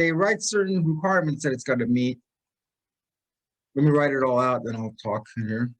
they write certain requirements that it's got to meet. Let me write it all out, then I'll talk here.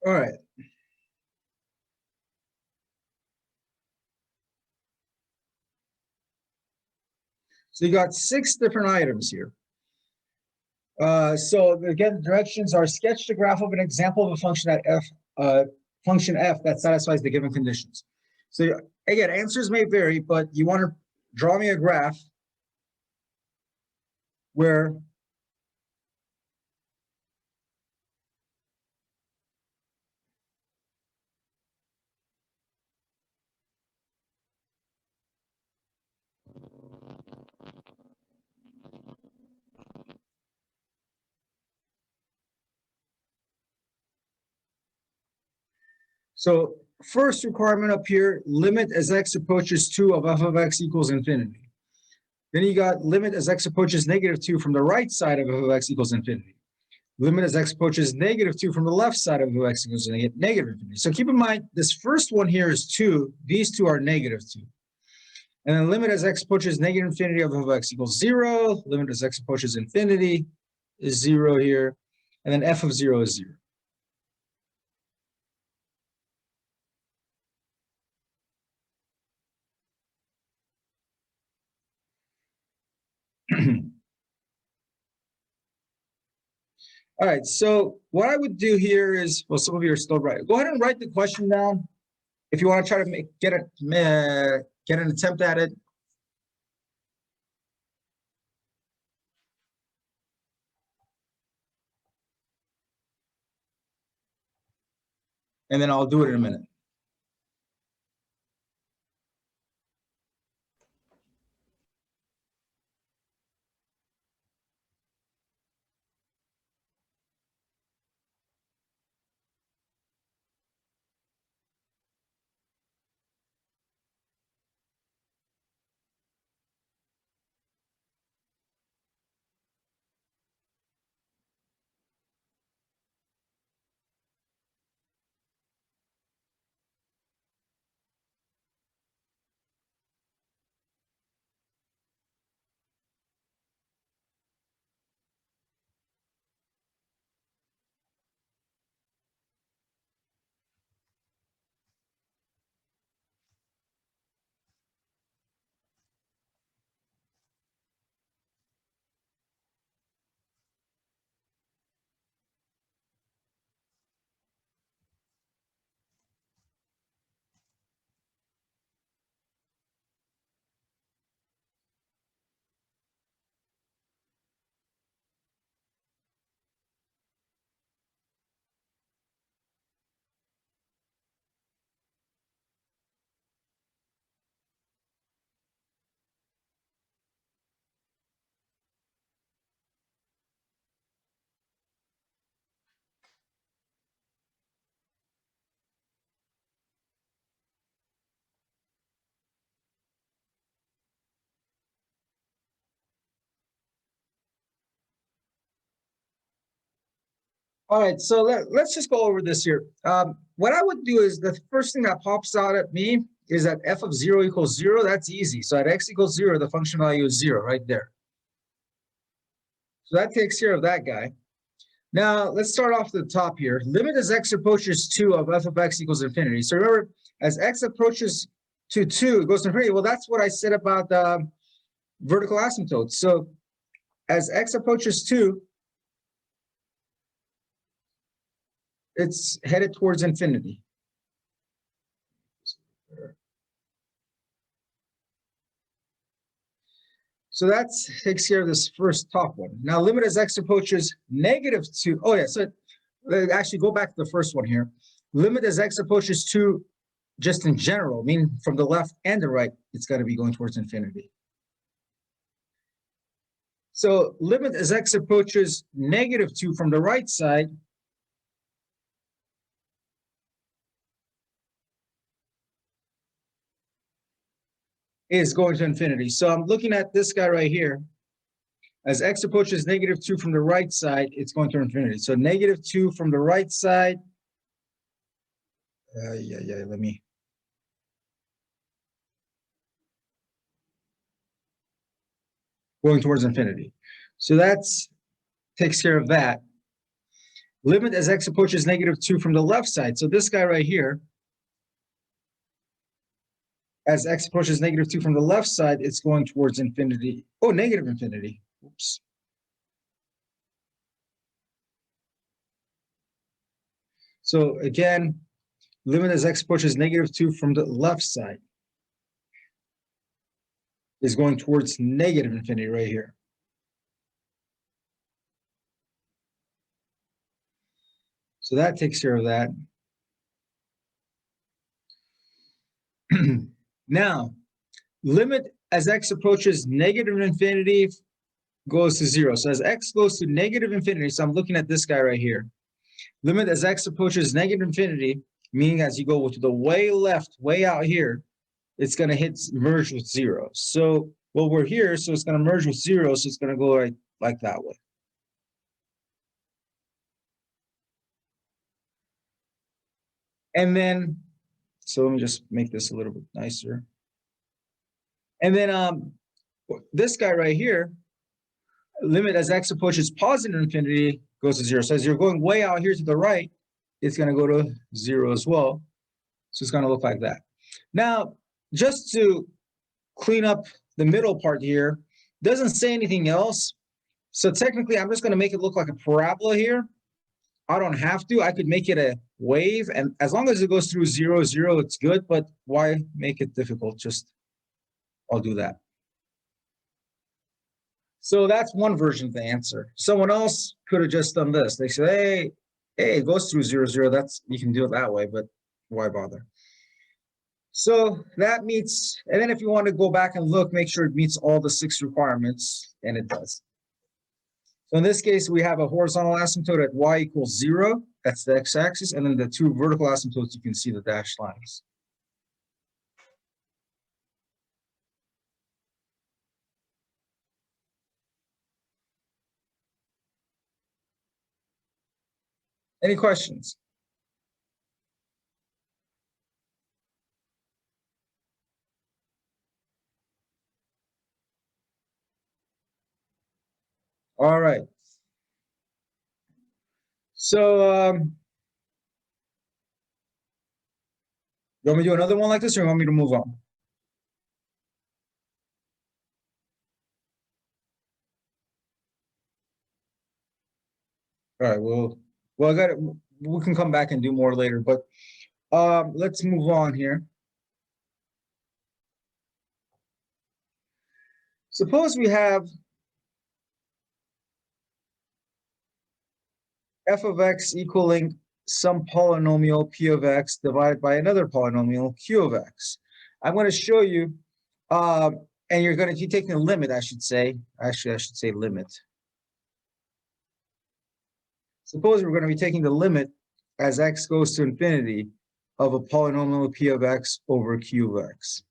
All right. So you got 6 different items here. So again, directions are sketch the graph of an example of a function at function f that satisfies the given conditions. So again, answers may vary, but you want to draw me a graph where so first requirement up here, limit as x approaches 2 of f of x equals infinity. Then you got limit as x approaches -2 from the right side of f of x equals infinity. Limit as x approaches -2 from the left side of f of x equals negative infinity. So keep in mind, this first one here is 2. These two are -2. And then limit as x approaches negative infinity of f of x equals 0. Limit as x approaches infinity is 0 here. And then f of 0 is 0. All right, so what I would do here is, well, some of you are still writing. Go ahead and write the question down if you want to try to get an attempt at it. And then I'll do it in a minute. All right, so let's just go over this here. What I would do is the first thing that pops out at me is that f of 0 equals 0. That's easy. So at x equals 0, the function value is 0 right there. So that takes care of that guy. Now, let's start off at the top here. Limit as x approaches 2 of f of x equals infinity. So remember, as x approaches to 2, it goes to infinity. Well, that's what I said about vertical asymptotes. So as x approaches 2, it's headed towards infinity. So that takes care of this first top one. Now, limit as x approaches -2. Oh, yeah. So actually, go back to the first one here. Limit as x approaches 2, just in general, meaning from the left and the right, it's got to be going towards infinity. So limit as x approaches -2 from the right side is going to infinity. So I'm looking at this guy right here. As x approaches -2 from the right side, it's going to infinity. So -2 from the right side. Let me. Going towards infinity. So that's takes care of that. Limit as x approaches -2 from the left side. So this guy right here, as x approaches -2 from the left side, it's going towards infinity. Oh, negative infinity. Oops. So again, limit as x approaches -2 from the left side is going towards negative infinity right here. So that takes care of that. Now, limit as x approaches negative infinity goes to 0. So as x goes to negative infinity, so I'm looking at this guy right here. Limit as x approaches negative infinity, meaning as you go to the way left, way out here, it's going to merge with 0. So, well, we're here, so it's going to merge with 0, so it's going to go right like that way. And then, so let me just make this a little bit nicer. And then this guy right here, limit as x approaches positive infinity goes to 0. So as you're going way out here to the right, it's going to go to 0 as well. So it's going to look like that. Now, just to clean up the middle part here, doesn't say anything else. So technically, I'm just going to make it look like a parabola here. I don't have to. I could make it a wave, and as long as it goes through 0, 0, it's good. But why make it difficult? Just I'll do that. So that's one version of the answer. Someone else could have just done this. They said, hey, it goes through 0, 0. That's, you can do it that way, but why bother? So that meets, and then if you want to go back and look, make sure it meets all the 6 requirements, and it does. So in this case, we have a horizontal asymptote at y equals 0. That's the x-axis. And then the 2 vertical asymptotes, you can see the dashed lines. Any questions? All right. So you want me to do another one like this, or you want me to move on? All right. Well, I got it. We can come back and do more later, but let's move on here. Suppose we have f of x equaling some polynomial p of x divided by another polynomial q of x. I'm going to show you, and you're going to be taking a limit, I should say. Actually, I should say limit. Suppose we're going to be taking the limit as x goes to infinity of a polynomial p of x over q of x.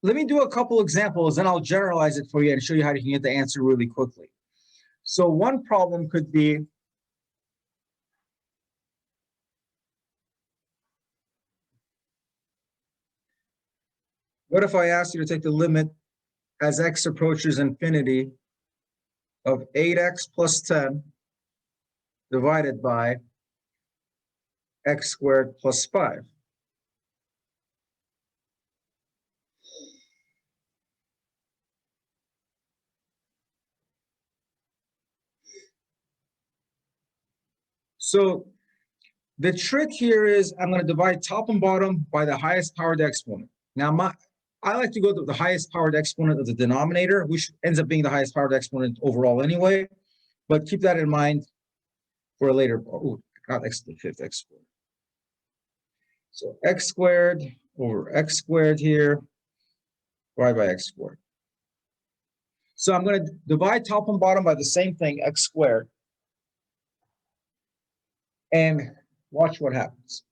Let me do a couple examples, then I'll generalize it for you and show you how you can get the answer really quickly. So one problem could be, what if I asked you to take the limit as x approaches infinity of 8x plus 10 divided by x squared plus 5? So the trick here is I'm going to divide top and bottom by the highest powered exponent. Now, I like to go to the highest powered exponent of the denominator, which ends up being the highest powered exponent overall anyway. But keep that in mind for a later. Oh, not x to the fifth x squared. So x squared over x squared here, divided by x squared. So I'm going to divide top and bottom by the same thing, x squared. And watch what happens.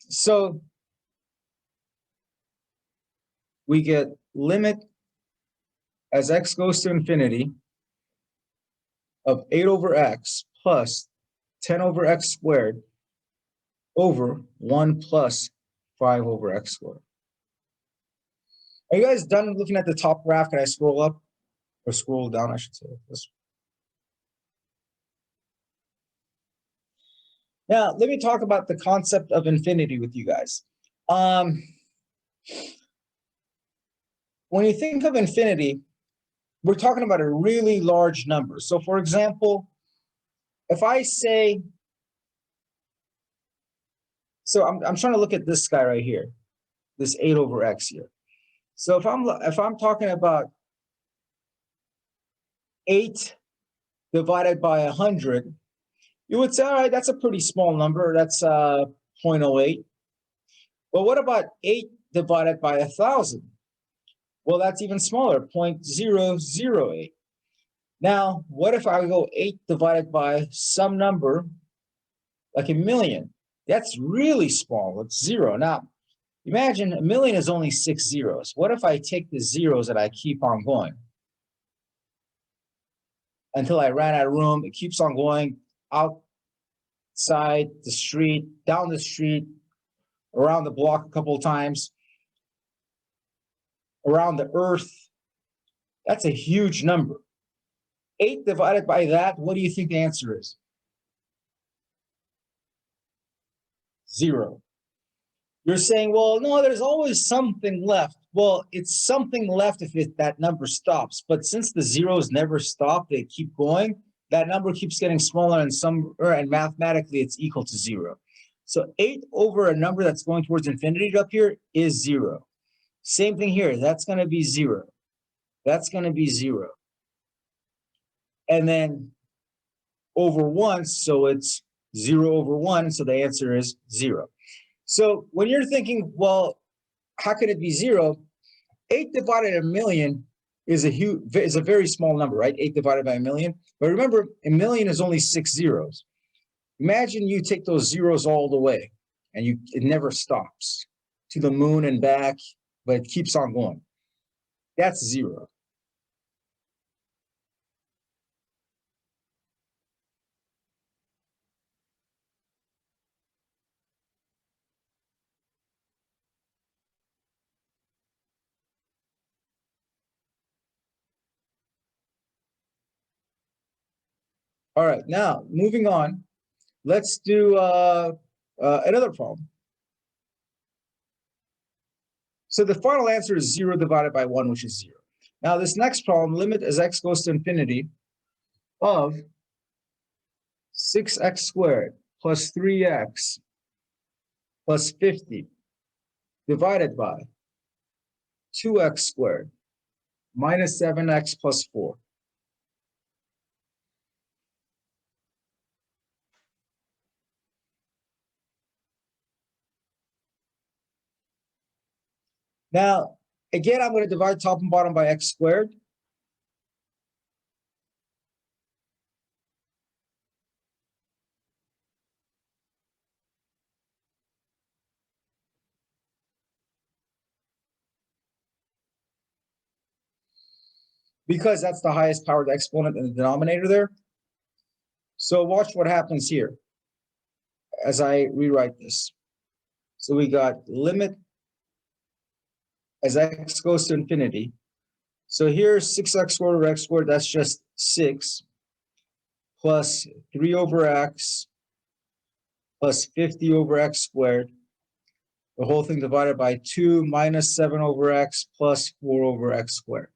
So we get limit as x goes to infinity of 8 over x plus 10 over x squared over 1 plus 5 over x squared. Are you guys done looking at the top graph? Can I scroll up or scroll down, I should say? Now, let me talk about the concept of infinity with you guys. When you think of infinity, we're talking about a really large number. So for example, if I say, so I'm trying to look at this guy right here, this 8 over x here. So if I'm talking about 8 divided by 100, you would say, all right, that's a pretty small number. That's 0.08. But what about 8 divided by 1,000? Well, that's even smaller, 0.008. Now, what if I go 8 divided by some number, like a million? That's really small. It's 0. Now, imagine a million is only 6 zeros. What if I take the zeros and I keep on going until I ran out of room? It keeps on going outside the street, down the street, around the block a couple of times, around the earth. That's a huge number. 8 divided by that, what do you think the answer is? 0. You're saying, well, no, there's always something left. Well, it's something left if that number stops. But since the zeros never stop, they keep going, that number keeps getting smaller and mathematically it's equal to 0. So 8 over a number that's going towards infinity up here is 0. Same thing here. That's going to be 0. That's going to be 0. And then over 1, so it's 0 over 1, so the answer is 0. So when you're thinking, well, how could it be 0? 8 divided by a million is a very small number, right? 8 divided by a million. But remember, a million is only 6 zeros. Imagine you take those zeros all the way, and it never stops to the moon and back, but it keeps on going. That's 0. All right, now moving on, let's do another problem. So the final answer is 0 divided by 1, which is 0. Now this next problem, limit as x goes to infinity of 6x squared plus 3x plus 50 divided by 2x squared minus 7x plus 4. Now, again, I'm going to divide top and bottom by x squared. Because that's the highest powered exponent in the denominator there. So watch what happens here as I rewrite this. So we got limit as x goes to infinity. So here's 6x squared over x squared, that's just 6, plus 3 over x, plus 50 over x squared, the whole thing divided by 2 minus 7 over x plus 4 over x squared.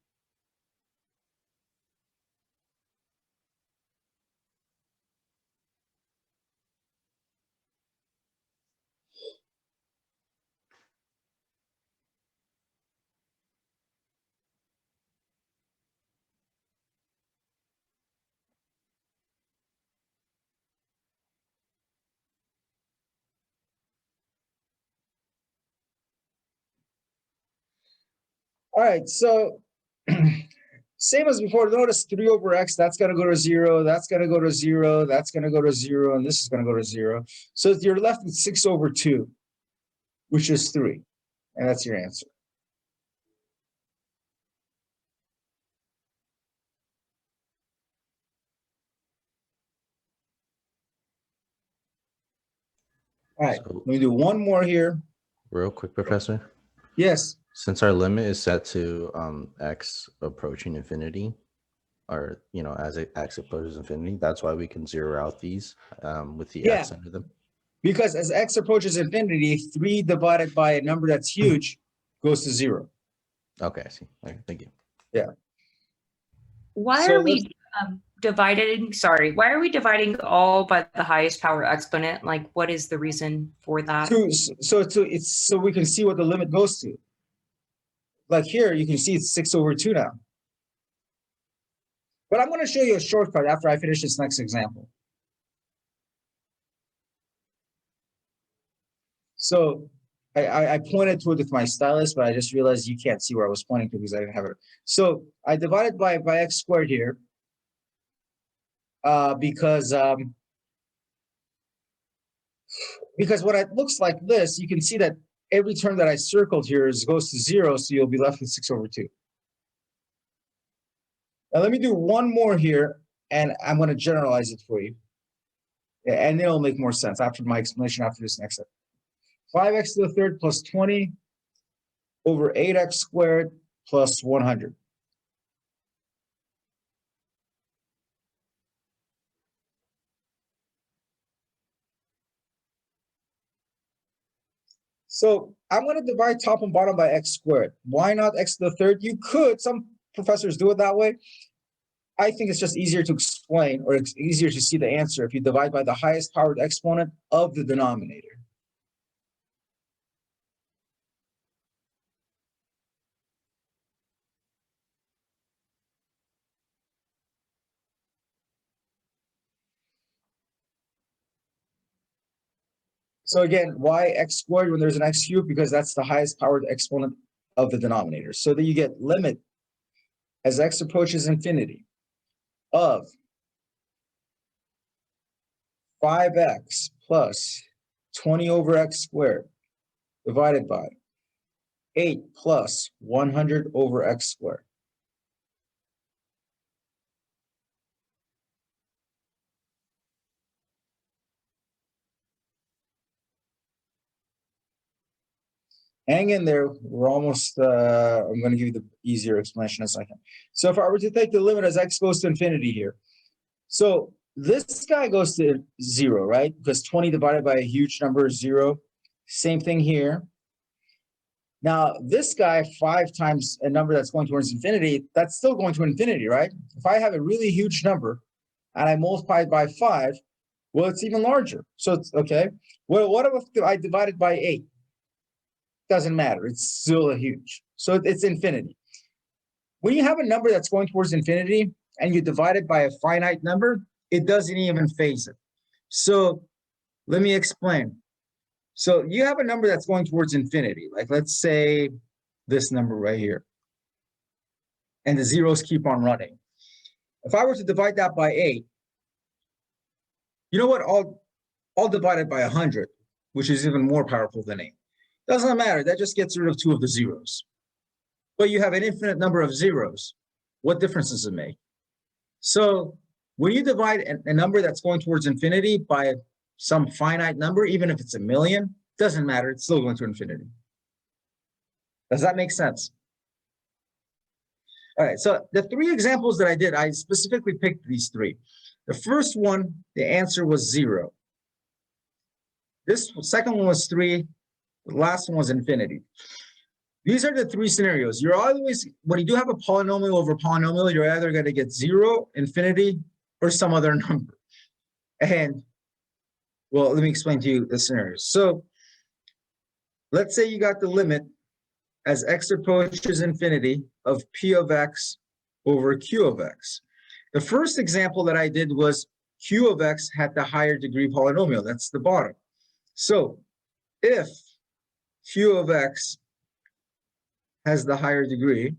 All right, so same as before, notice 3 over x, that's going to go to 0, that's going to go to 0, that's going to go to 0, and this is going to go to 0. So you're left with 6 over 2, which is 3, and that's your answer. All right, So, let me do one more here. real quick, Professor. Yes. Since our limit is set to x approaching infinity, or as x approaches infinity, that's why we can zero out these with the x under them. Because as x approaches infinity, 3 divided by a number that's huge goes to 0. Okay, I see. Okay, thank you. Yeah. Why are we dividing? Sorry, why are we dividing all by the highest power exponent? Like, what is the reason for that? So we can see what the limit goes to. Like here, you can see it's 6 over 2 now. But I'm going to show you a shortcut after I finish this next example. So I pointed to it with my stylus, but I just realized you can't see where I was pointing to because I didn't have it. So I divided by x squared here because when it looks like this, you can see that every term that I circled here goes to 0, so you'll be left with 6 over 2. Now let me do one more here, and I'm going to generalize it for you. And it'll make more sense after my explanation after this next step. 5x to the third plus 20 over 8x squared plus 100. So I'm going to divide top and bottom by x squared. Why not x to the third? You could. Some professors do it that way. I think it's just easier to explain, or it's easier to see the answer if you divide by the highest powered exponent of the denominator. So again, why x squared when there's an x cubed? Because that's the highest powered exponent of the denominator. So that you get limit as x approaches infinity of 5x plus 20 over x squared divided by 8 plus 100 over x squared. Hang in there. We're almost, I'm going to give you the easier explanation in a second. So if I were to take the limit as x goes to infinity here, so this guy goes to 0, right? Because 20 divided by a huge number is 0. Same thing here. Now, this guy, 5 times a number that's going towards infinity, that's still going to infinity, right? If I have a really huge number and I multiply it by 5, well, it's even larger. So it's okay. Well, what if I divide it by 8? Doesn't matter. It's still a huge. So it's infinity. When you have a number that's going towards infinity and you divide it by a finite number, it doesn't even phase it. So let me explain. So you have a number that's going towards infinity. Like let's say this number right here. And the zeros keep on running. If I were to divide that by 8, you know what? I'll divide it by 100, which is even more powerful than 8. Doesn't matter. That just gets rid of 2 of the zeros. But you have an infinite number of zeros. What difference does it make? So when you divide a number that's going towards infinity by some finite number, even if it's 1,000,000, doesn't matter. It's still going to infinity. Does that make sense? All right. So the 3 examples that I did, I specifically picked these 3. The first one, the answer was 0. This second one was 3. The last one was infinity. These are the three scenarios. You're always, when you do have a polynomial over polynomial, you're either going to get 0, infinity, or some other number. And, well, let me explain to you the scenarios. So let's say you got the limit as x approaches infinity of p of x over q of x. The first example that I did was q of x had the higher degree polynomial. That's the bottom. So if q of x has the higher degree,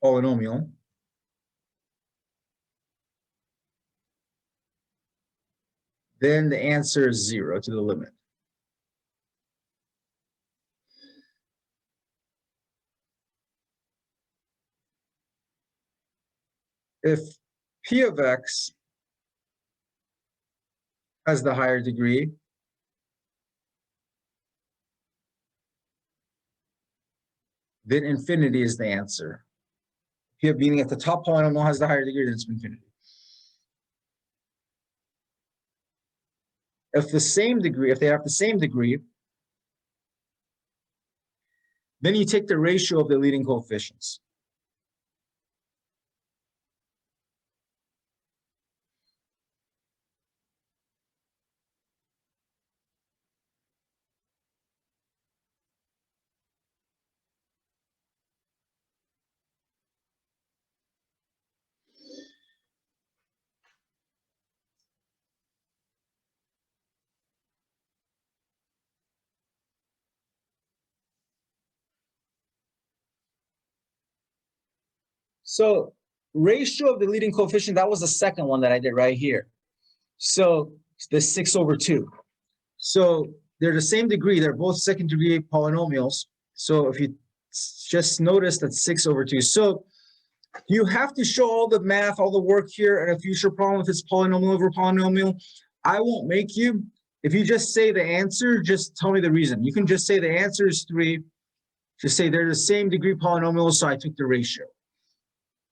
polynomial, then the answer is 0 to the limit. If p of x has the higher degree, then infinity is the answer. P of meaning if the top polynomial has the higher degree, then it's infinity. If the same degree, if they have the same degree, then you take the ratio of the leading coefficients. So ratio of the leading coefficient, that was the second one that I did right here. So the 6/2. So they're the same degree. They're both second degree polynomials. So if you just notice that 6/2. So you have to show all the math, all the work here in a future problem if it's polynomial over polynomial. I won't make you. If you just say the answer, just tell me the reason. You can just say the answer is 3. Just say they're the same degree polynomials, so I took the ratio.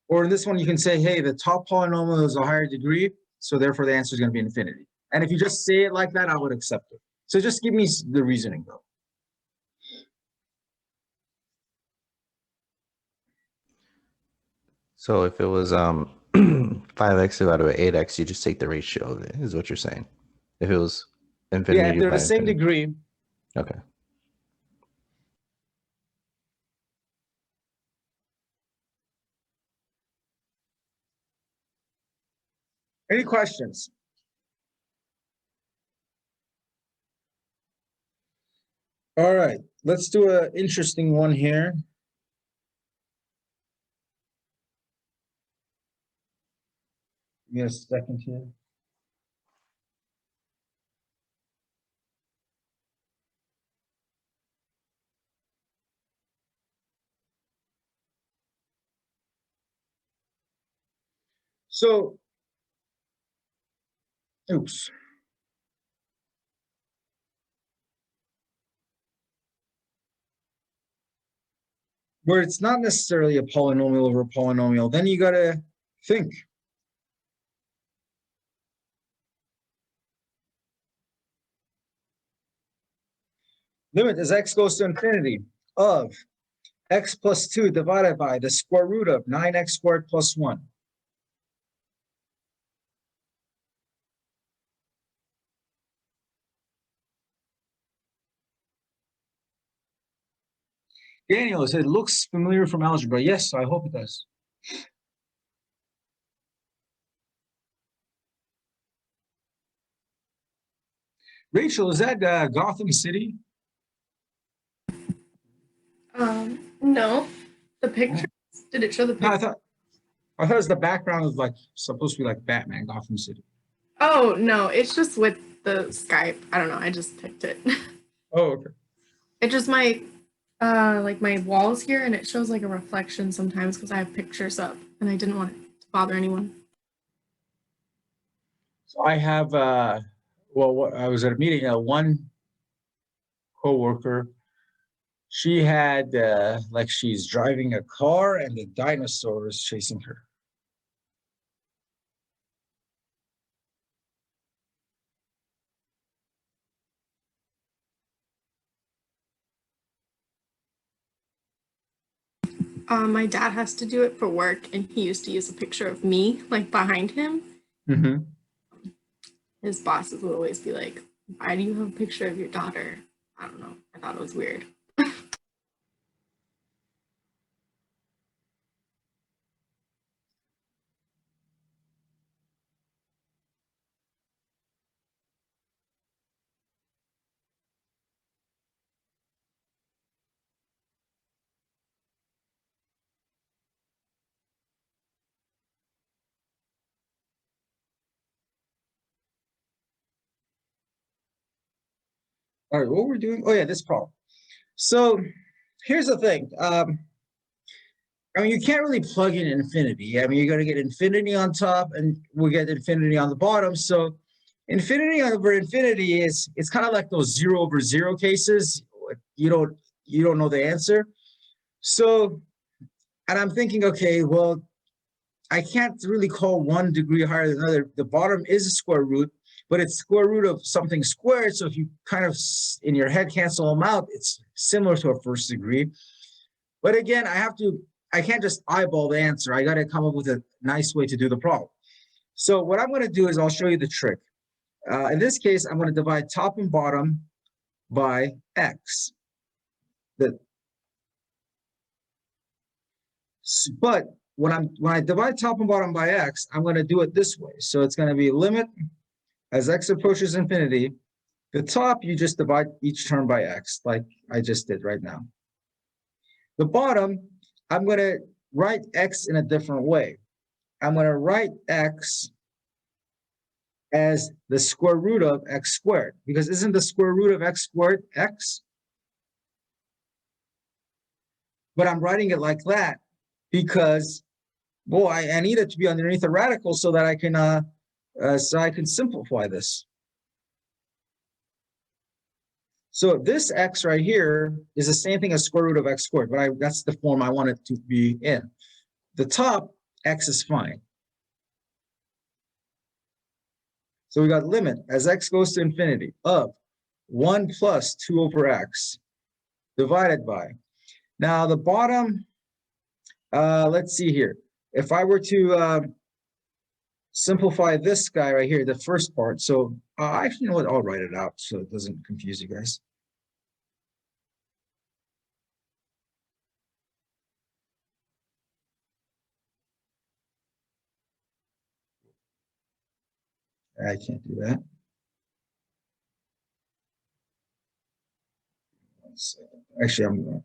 Or in this one, you can say, hey, the top polynomial is a higher degree, so therefore the answer is going to be infinity. And if you just say it like that, I would accept it. So just give me the reasoning, though. So if it was 5x divided by 8x, you just take the ratio of it, is what you're saying. If it was infinity Yeah, if they're by the same infinity. degree. Okay. Any questions? All right, let's do an interesting one here. Give me a second here. So, oops. Where it's not necessarily a polynomial over a polynomial, then you got to think. Limit as x goes to infinity of x plus 2 divided by the square root of 9x squared plus 1. Daniel said, looks familiar from algebra. Yes, I hope it does. Rachel, is that Gotham City? No. The picture. Did it show the No, picture? I thought it was the background was like supposed to be like Batman, Gotham City. Oh no, it's just with the Skype. I don't know. I just picked it. Oh, okay. It just my like my walls here, and it shows like a reflection sometimes because I have pictures up, and I didn't want it to bother anyone. So I have well, I was at a meeting. One coworker, she had like she's driving a car and the dinosaur is chasing her. My dad has to do it for work, and he used to use a picture of me, like behind him. Mhm. His bosses would always be like, "Why do you have a picture of your daughter?" I don't know. I thought it was weird. All right, what we're doing, oh yeah, this problem. So here's the thing. I mean, you can't really plug in infinity. I mean, you're going to get infinity on top and we'll get infinity on the bottom. So infinity over infinity is, it's kind of like those 0/0 cases. You don't know the answer. So, and I'm thinking, okay, well, I can't really call one degree higher than another. The bottom is a square root, but it's square root of something squared. So if you kind of in your head cancel them out, it's similar to a first degree. But again, I can't just eyeball the answer. I got to come up with a nice way to do the problem. So what I'm going to do is I'll show you the trick. In this case, I'm going to divide top and bottom by x. But when I divide top and bottom by x, I'm going to do it this way. So it's going to be limit as x approaches infinity. The top, you just divide each term by x, like I just did right now. The bottom, I'm going to write x in a different way. I'm going to write x as the square root of x squared, because isn't the square root of x squared x? But I'm writing it like that because, well, I need it to be underneath a radical so that I can simplify this. So this x right here is the same thing as square root of x squared, but that's the form I want it to be in. The top, x is fine. So we got limit as x goes to infinity of 1 plus 2 over x divided by. Now the bottom, let's see here. If I were to simplify this guy right here, the first part. So actually, you know what? I'll write it out so it doesn't confuse you guys. I can't do that. Actually, I'm going.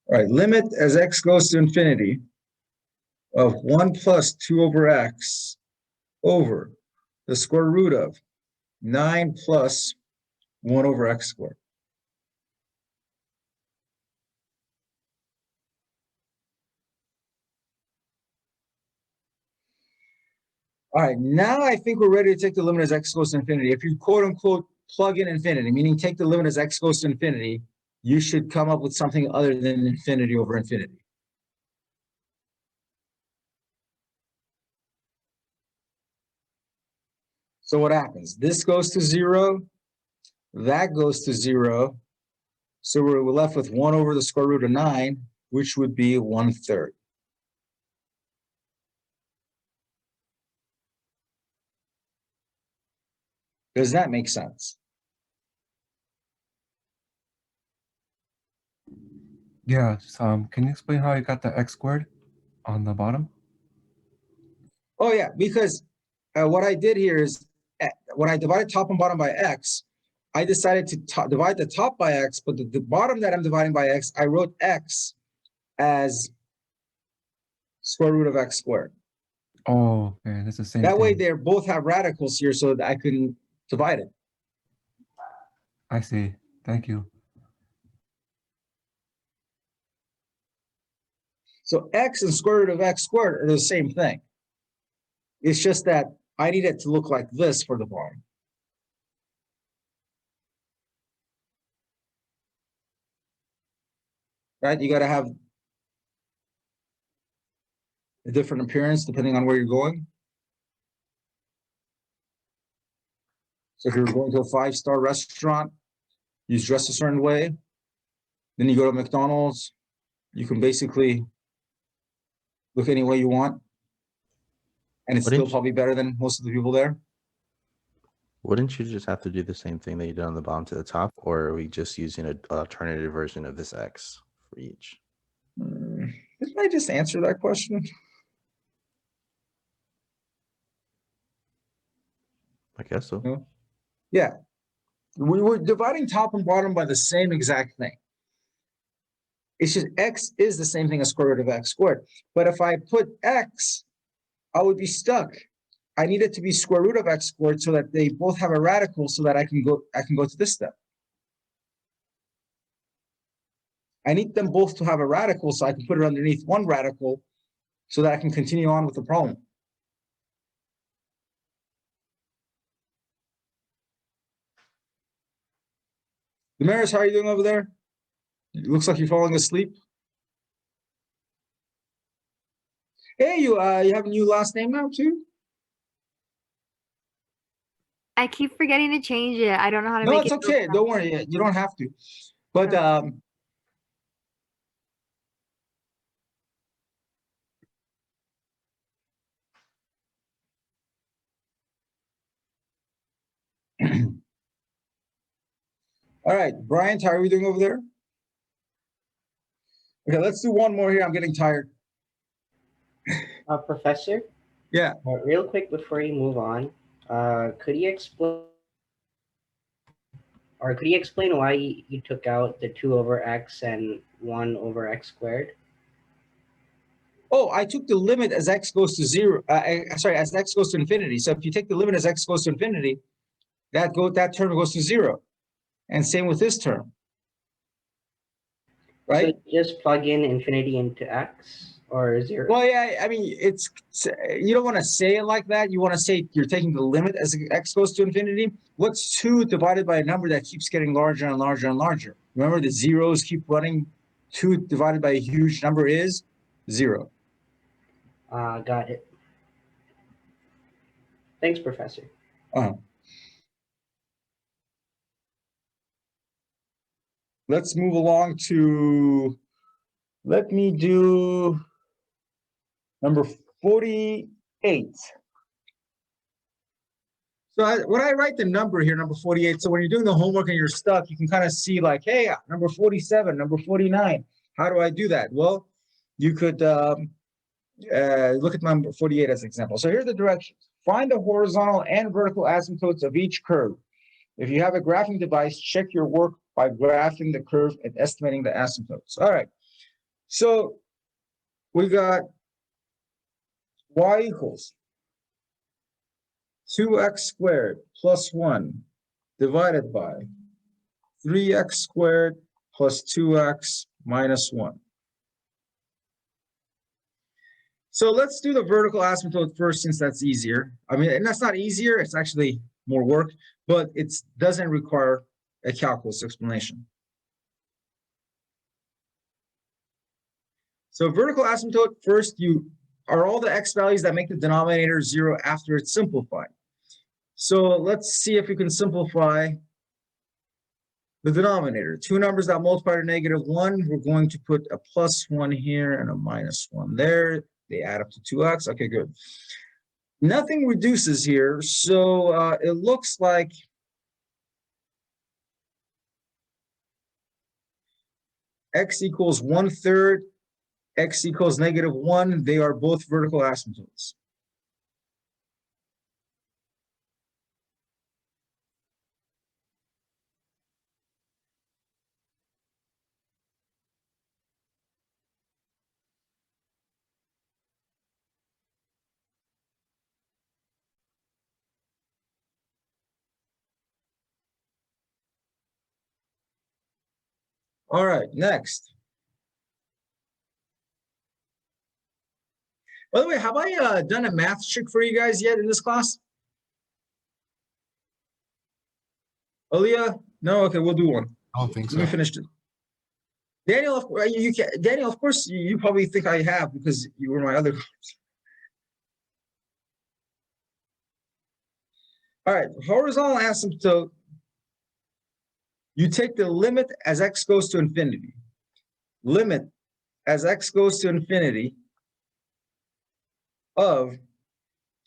All right, limit as x goes to infinity of 1 plus 2 over x over the square root of 9 plus 1 over x squared. All right, now I think we're ready to take the limit as x goes to infinity. If you quote unquote plug in infinity, meaning take the limit as x goes to infinity, you should come up with something other than infinity over infinity. So what happens? This goes to 0, that goes to 0. So we're left with 1 over the square root of 9, which would be 1/3. Does that make sense? Yeah, can you explain how you got the x squared on the bottom? Oh yeah, because what I did here is when I divided top and bottom by x, I decided to divide the top by x, but the bottom that I'm dividing by x, I wrote x as square root of x squared. Oh, okay, that's the same That way thing. they both have radicals here so that I can divide it. I see. Thank you. So x and square root of x squared are the same thing. It's just that I need it to look like this for the bottom. right? You got to have a different appearance depending on where you're going. So if you're going to a 5-star restaurant, you dress a certain way. Then you go to McDonald's, you can basically look any way you want. And it's Wouldn't still you- probably better than most of the people there. Wouldn't you just have to do the same thing that you did on the bottom to the top, or are we just using an alternative version of this X for each? Didn't I just answer that question? I guess so. No. Yeah. We were dividing top and bottom by the same exact thing. It's just X is the same thing as square root of X squared. But if I put X, I would be stuck. I need it to be square root of X squared so that they both have a radical so that I can go to this step. I need them both to have a radical so I can put it underneath one radical so that I can continue on with the problem. Damaris, how are you doing over there? It looks like you're falling asleep. Hey, you have a new last name now too? I keep forgetting to change it. I don't know how to No, make it's it. okay. Don't worry. You don't have to. But Okay. all right, Brian, how are we doing over there? Okay, let's do one more here. I'm getting tired. Professor, Yeah. real quick before you move on, could you explain why you took out the 2 over x and 1 over x squared? Oh, I took the limit as x goes to 0. As x goes to infinity. So if you take the limit as x goes to infinity, that term goes to 0. And same with this term. Right? So just plug in infinity into x or 0? Well, yeah, I mean, you don't want to say it like that. You want to say you're taking the limit as x goes to infinity. What's 2 divided by a number that keeps getting larger and larger and larger? Remember, the zeros keep running. 2 divided by a huge number is 0. Got it. Thanks, Professor. Let's move along to, let me do number 48. So when I write the number here, number 48, so when you're doing the homework and you're stuck, you can kind of see like, hey, number 47, number 49. How do I do that? Well, you could look at number 48 as an example. So here's the directions. Find the horizontal and vertical asymptotes of each curve. If you have a graphing device, check your work by graphing the curve and estimating the asymptotes. All right. So we got y equals 2x squared plus 1 divided by 3x squared plus 2x minus 1. So let's do the vertical asymptote first, since that's easier. I mean, and that's not easier, it's actually more work, but it doesn't require a calculus explanation. So vertical asymptote, first you are all the x values that make the denominator 0 after it's simplified. So let's see if we can simplify the denominator. 2 numbers that multiply to -1, we're going to put a +1 here and a -1 there. They add up to 2x. Okay, good. Nothing reduces here, so it looks like x equals 1/3, x equals -1. They are both vertical asymptotes. All right, next. By the way, have I done a math trick for you guys yet in this class? Aaliyah? No? Okay, we'll do one. I don't think Let me so. finish it. Daniel, you can, Daniel, of course, you probably think I have because you were my other. All right, horizontal asymptote. You take the limit as x goes to infinity. Limit as x goes to infinity of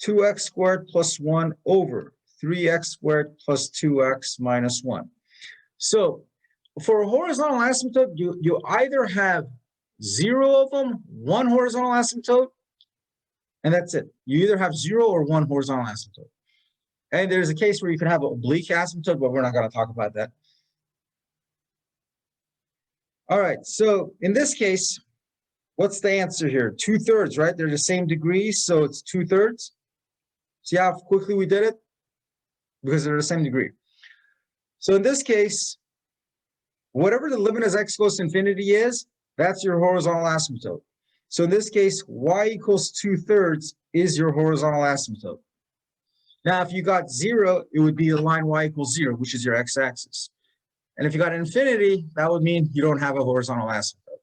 2x squared plus 1 over 3x squared plus 2x minus 1. So for a horizontal asymptote, you either have 0 of them, 1 horizontal asymptote, and that's it. You either have 0 or 1 horizontal asymptote. And there's a case where you can have an oblique asymptote, but we're not going to talk about that. All right, so in this case, what's the answer here? 2/3, right? They're the same degree, so it's 2/3. See how quickly we did it? Because they're the same degree. So in this case, whatever the limit as x goes to infinity is, that's your horizontal asymptote. So in this case, y equals 2/3 is your horizontal asymptote. Now, if you got 0, it would be the line y equals 0, which is your x-axis. And if you got infinity, that would mean you don't have a horizontal asymptote.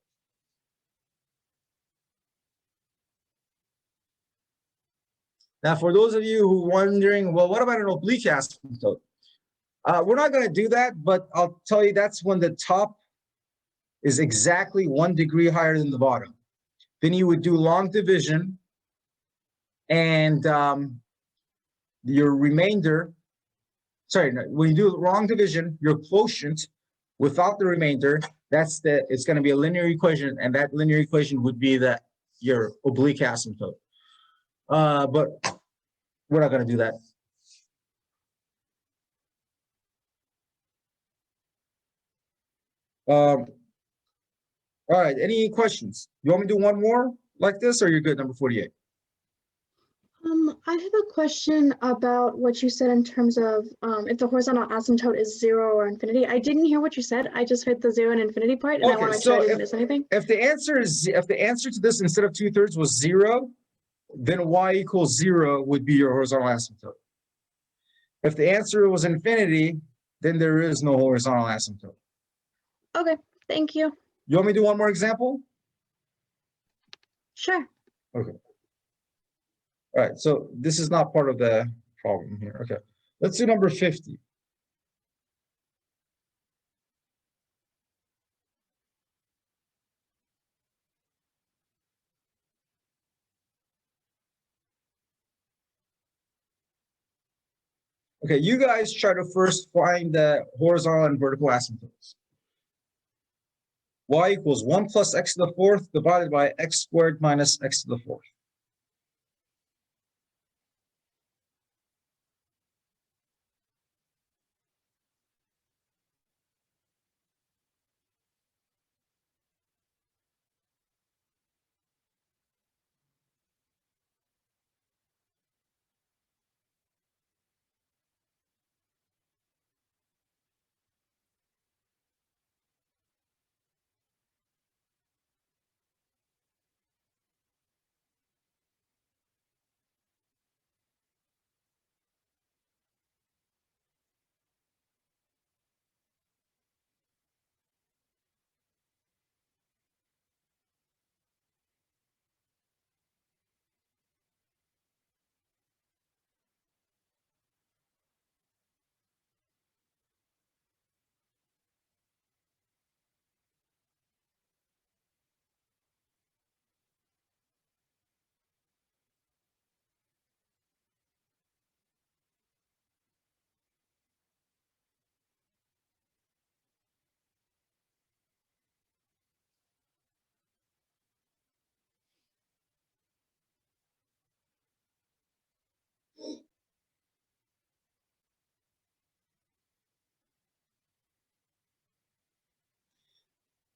Now, for those of you who are wondering, well, what about an oblique asymptote? We're not going to do that, but I'll tell you that's when the top is exactly 1 degree higher than the bottom. Then you would do long division, and your remainder, sorry, no, when you do long division, your quotient without the remainder, it's going to be a linear equation, and that linear equation would be your oblique asymptote. But we're not going to do that. All right, any questions? You want me to do one more like this, or you're good, number 48? I have a question about what you said in terms of if the horizontal asymptote is 0 or infinity. I didn't hear what you said. I just heard the 0 and infinity part, and I want to make sure I didn't miss anything. If the answer to this instead of 2/3 was 0, then y equals 0 would be your horizontal asymptote. If the answer was infinity, then there is no horizontal asymptote. Okay, thank you. You want me to do one more example? Sure. Okay. All right, so this is not part of the problem here. Okay, let's do number 50. Okay, you guys try to first find the horizontal and vertical asymptotes. Y equals 1 plus x to the 4th divided by x squared minus x to the 4th.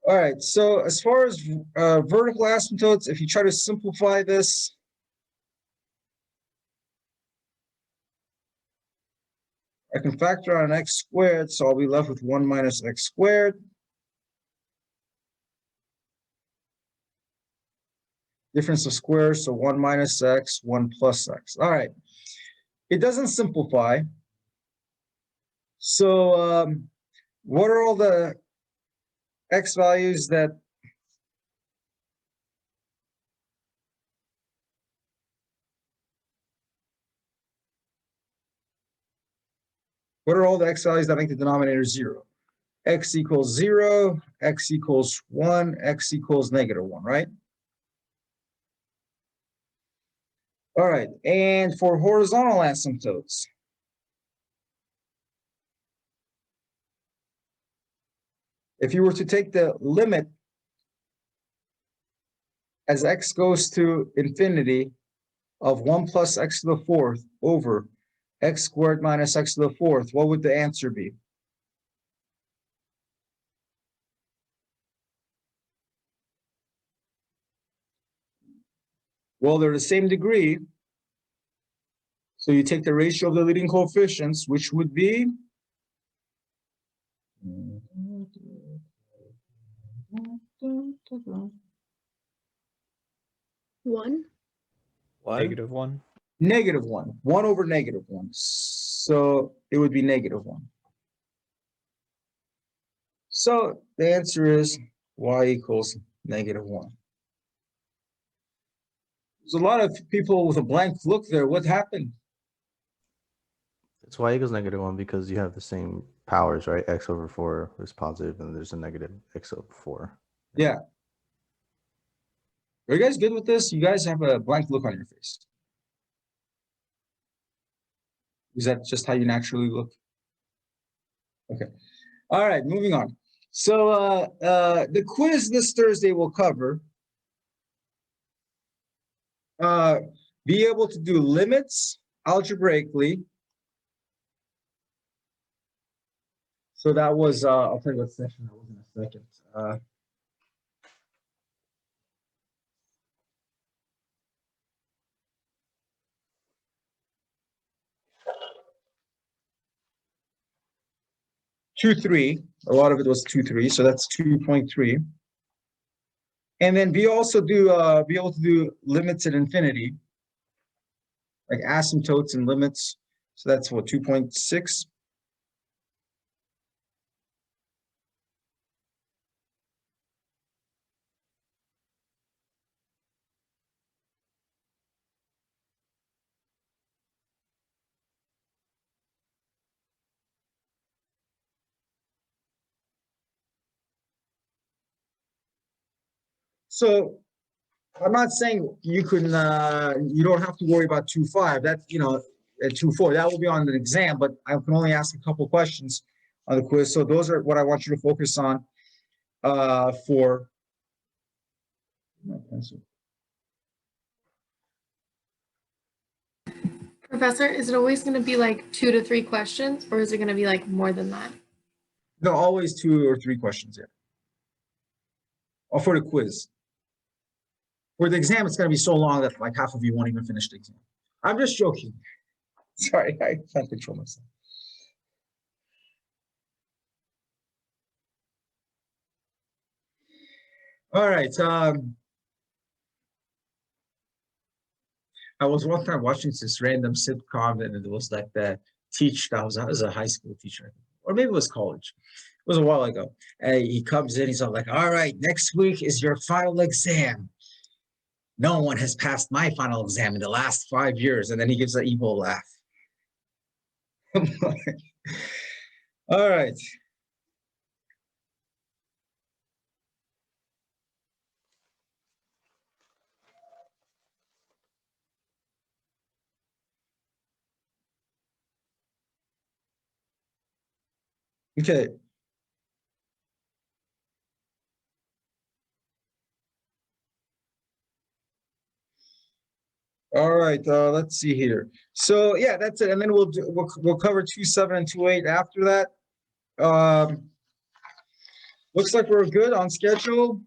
All right, so as far as vertical asymptotes, if you try to simplify this, I can factor out an x squared, so I'll be left with 1 minus x squared. Difference of squares, so 1 minus x, 1 plus x. All right, it doesn't simplify. So what are all the x values that what are all the x values that make the denominator 0? X equals 0, x equals 1, x equals -1, right? All right, and for horizontal asymptotes, if you were to take the limit as x goes to infinity of 1 plus x to the fourth over x squared minus x to the fourth, what would the answer be? Well, they're the same degree. So you take the ratio of the leading coefficients, which would be One. -1. -1, 1 over -1. So it would be -1. So the answer is y equals -1. There's a lot of people with a blank look there. What happened? It's y equals -1 because you have the same powers, right? X over 4 is positive, and there's a negative x over 4. Yeah. Are you guys good with this? You guys have a blank look on your face. Is that just how you naturally look? Okay. All right, moving on. So the quiz this Thursday will cover be able to do limits algebraically. So that was, I'll tell you what session that was in a second. 2.3, a lot of it was 2.3, so that's 2.3. And then be able to do limits at infinity, like asymptotes and limits. So that's what, 2.6. So I'm not saying you can, you don't have to worry about 2.5. That, at 2.4, that will be on the exam, but I can only ask a couple questions on the quiz. So those are what I want you to focus on for. Professor, is it always going to be like 2 to 3 questions, or is it going to be like more than that? No, always 2 or 3 questions, yeah. Or for the quiz. For the exam, it's going to be so long that like half of you won't even finish the exam. I'm just joking. Sorry, I can't control myself. All right. I was one time watching this random sitcom, and it was like the teacher. I was a high school teacher, or maybe it was college. It was a while ago. And he comes in, he's all like, "All right, next week is your final exam. No one has passed my final exam in the last 5 years." And then he gives an evil laugh. All right. Okay. All right, let's see here. So yeah, that's it. And then we'll cover 2.7 and 2.8 after that. Looks like we're good on schedule.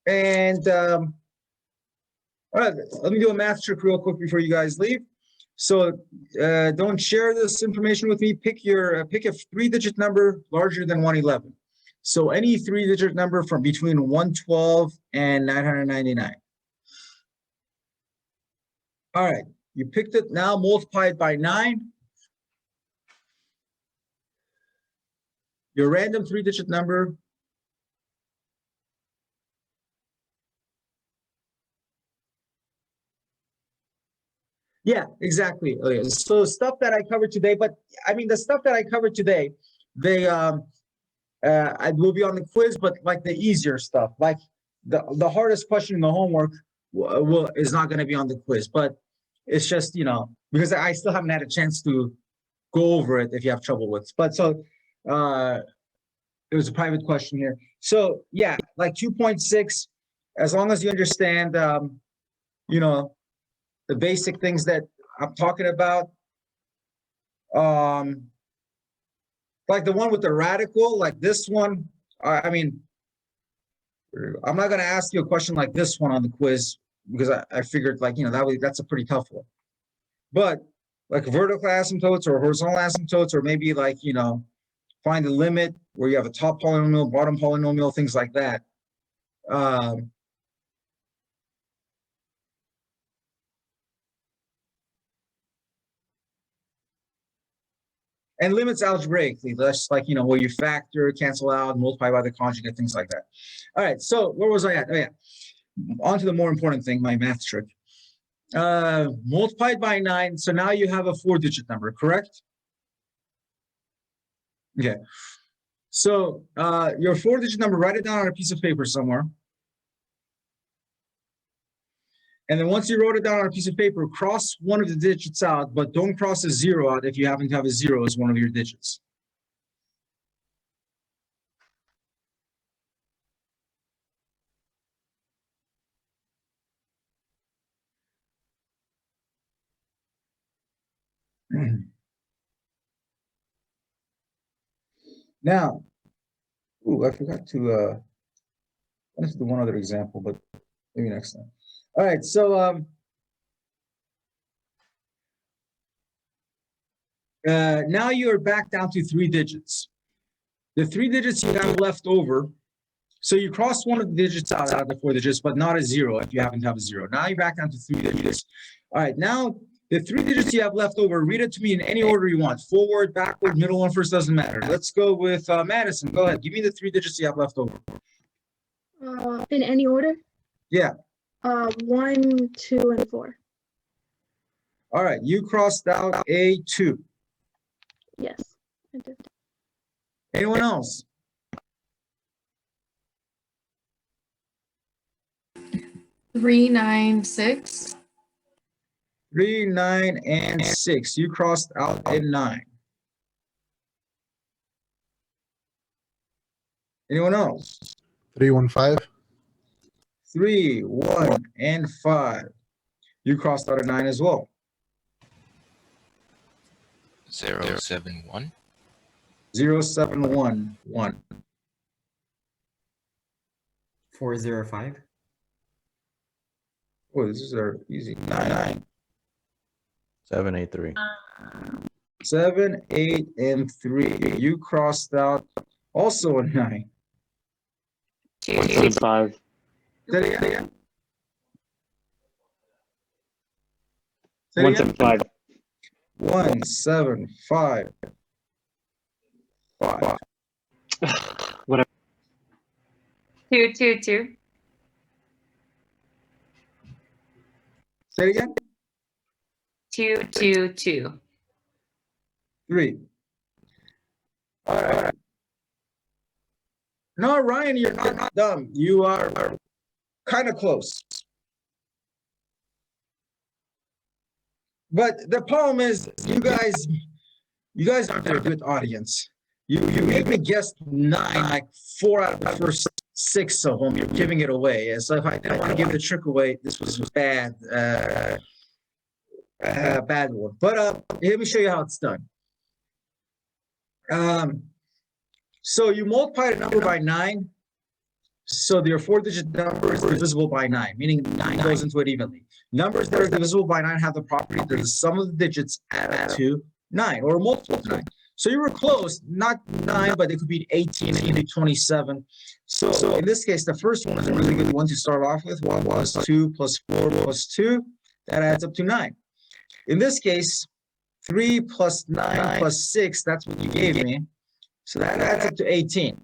And all right, let me do a math trick real quick before you guys leave. So don't share this information with me. Pick a 3-digit number larger than 111. So any 3-digit number from between 112 and 999. All right, you picked it. Now multiply it by 9. your random 3-digit number. Yeah, exactly. Okay. So stuff that I covered today, but I mean the stuff that I covered today, they I will be on the quiz, but like the easier stuff, like the hardest question in the homework is not going to be on the quiz, but it's just, you know, because I still haven't had a chance to go over it if you have trouble with. But so it was a private question here. So yeah, like 2.6, as long as you understand, you know, the basic things that I'm talking about. Like the one with the radical, like this one, I mean, I'm not going to ask you a question like this one on the quiz because I figured like, you know, that's a pretty tough one. But like vertical asymptotes or horizontal asymptotes, or maybe like, you know, find the limit where you have a top polynomial, bottom polynomial, things like that. And limits algebraically, that's like, you know, where you factor, cancel out, multiply by the conjugate, things like that. All right, so where was I at? Oh yeah, on to the more important thing, my math trick. Multiplied by 9, so now you have a 4-digit number, correct? Okay, so your 4-digit number, write it down on a piece of paper somewhere. And then once you wrote it down on a piece of paper, cross one of the digits out, but don't cross a 0 out if you happen to have a 0 as one of your digits. Now, I forgot to let's do one other example, but maybe next time. All right, so now you're back down to 3 digits. The 3 digits you have left over, so you cross one of the digits out of the 4 digits, but not a 0 if you happen to have a 0. Now you're back down to 3 digits. All right, now the 3 digits you have left over, read it to me in any order you want. Forward, backward, middle one first, doesn't matter. Let's go with Madison. Go ahead. Give me the 3 digits you have left over. In any order? Yeah. 1, 2, and 4. All right, you crossed out a 2. Yes, I did. Anyone else? 3, 9, 6. 3, 9, and 6. You crossed out a 9. Anyone else? 3, 1, 5. 3, 1, and 5. You crossed out a 9 as well. 0, 7, 1. 0, 7, 1, 1. 4, 0, 5. Oh, this is our easy. 9, 9. 7, 8, 3. 7, 8, and 3. You crossed out also a 9. 2, 7, 5. Say it again. Say it 1, again. 7, 5. 1, 7, 5. 5. Whatever. 2, 2, 2. Say it again. 2, 2, 2. 3. All right. No, Ryan, you're not dumb. You are kind of close. But the problem is, you guys aren't a good audience. You made me guess 9, like 4 out of the first 6 of them. You're giving it away. And so if I didn't want to give the trick away, this was bad. Bad one. But let me show you how it's done. So you multiply a number by 9. So your 4-digit number is divisible by 9, meaning 9 goes into it evenly. Numbers that are divisible by 9 have the property that the sum of the digits add up to 9 or multiple of 9. So you were close, not 9, but it could be 18, it could be 27. So in this case, the first one is a really good one to start off with. 1 plus 2 plus 4 plus 2, that adds up to 9. In this case, 3 plus 9 plus 6, that's what you gave me. So that adds up to 18.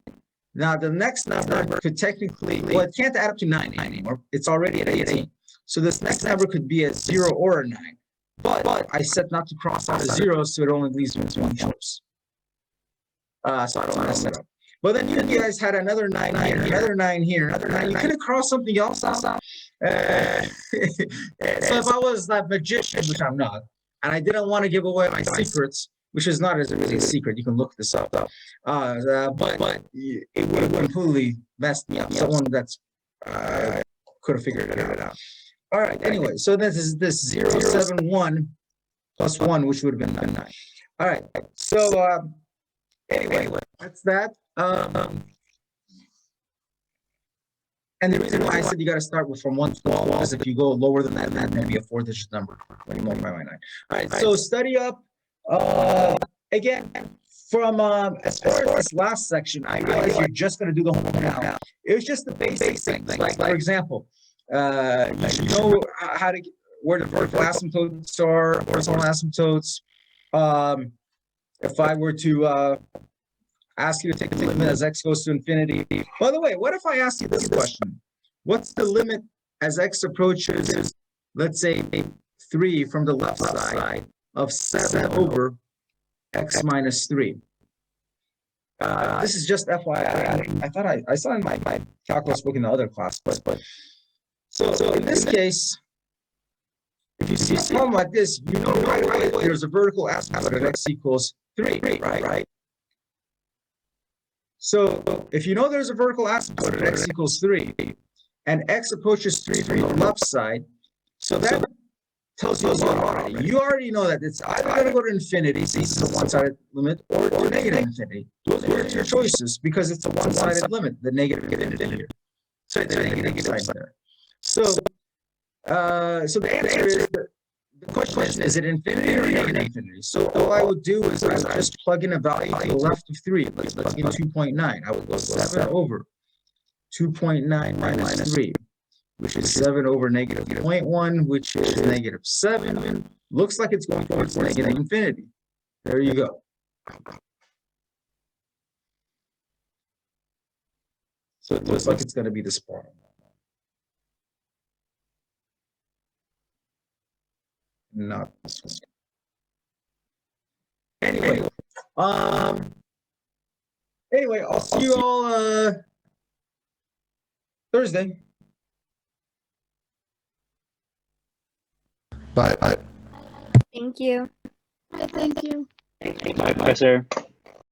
Now the next number could technically, well, it can't add up to 9 anymore. It's already at 18. So this next number could be a 0 or a 9. But I set not to cross out a 0, so it only leaves me with one choice. So I don't mess it up. But then you guys had another 9 here, another 9 here, another 9. You could have crossed something else out. So if I was that magician, which I'm not, and I didn't want to give away my secrets, which is not as really a secret, you can look this up. But it would have completely messed me up. Someone that's could have figured it out. All right. Anyway, so this is this 0, 7, 1 plus 1, which would have been 9. All right. So anyway, that's that. And the reason why I said you got to start with from 1 to 12 is if you go lower than that, that may be a 4-digit number when you multiply by 9. All right. So study up. Again, from as far as this last section, I realize you're just going to do the homework now. It was just the basic things. Like, for example, you should know how to where the vertical asymptotes are, horizontal asymptotes. If I were to ask you to take the limit as x goes to infinity. By the way, what if I ask you this question? What's the limit as x approaches, let's say, 3 from the left side of 7 over x minus 3? This is just FYI. I thought I saw in my calculus book in the other class, but so in this case, if you see something like this, you know right away there's a vertical asymptote at x equals 3, right? So if you know there's a vertical asymptote at x equals 3, and x approaches 3 from the left side, so that tells you a lot already. You already know that it's either going to go to infinity, since it's a one-sided limit, or negative infinity. Those are your choices because it's a one-sided limit, the negative infinity. So it's a negative side there. So the answer is the question is it infinity or negative infinity? So all I would do is I would just plug in a value to the left of 3. Let's plug in 2.9. I would go 7 over 2.9 minus 3. Which is 7 over negative 0.1, which is negative 7. Looks like it's going towards negative infinity. There you go. So it looks like it's going to be this part. Not this one. Anyway, I'll see you all Thursday. Bye. Thank you. Thank you. Bye, sir.